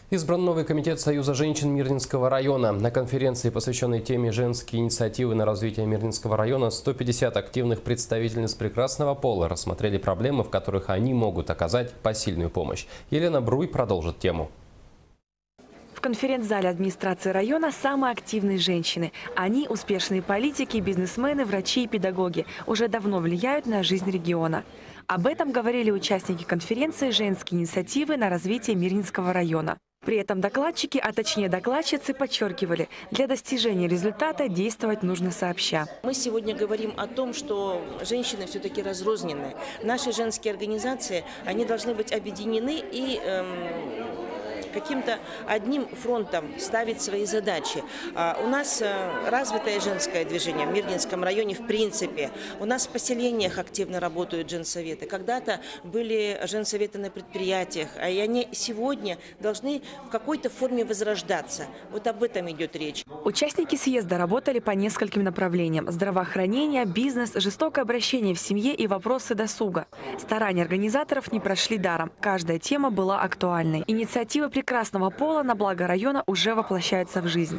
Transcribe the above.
Избран новый комитет Союза женщин Мирнинского района. На конференции, посвященной теме «Женские инициативы на развитие Мирнинского района», 150 активных представительниц прекрасного пола рассмотрели проблемы, в которых они могут оказать посильную помощь. Елена Бруй продолжит тему. В конференц-зале администрации района самые активные женщины. Они – успешные политики, бизнесмены, врачи и педагоги. Уже давно влияют на жизнь региона. Об этом говорили участники конференции «Женские инициативы на развитие Мирнинского района». При этом докладчики, а точнее докладчицы, подчеркивали, для достижения результата действовать нужно сообща. Мы сегодня говорим о том, что женщины все-таки разрознены. Наши женские организации, они должны быть объединены и каким-то одним фронтом ставить свои задачи. У нас развитое женское движение в Мирнинском районе в принципе. У нас в поселениях активно работают женсоветы. Когда-то были женсоветы на предприятиях, а они сегодня должны в какой-то форме возрождаться. Вот об этом идет речь. Участники съезда работали по нескольким направлениям: здравоохранение, бизнес, жестокое обращение в семье и вопросы досуга. Старания организаторов не прошли даром. Каждая тема была актуальной. Инициативы прекрасного пола на благо района уже воплощаются в жизнь.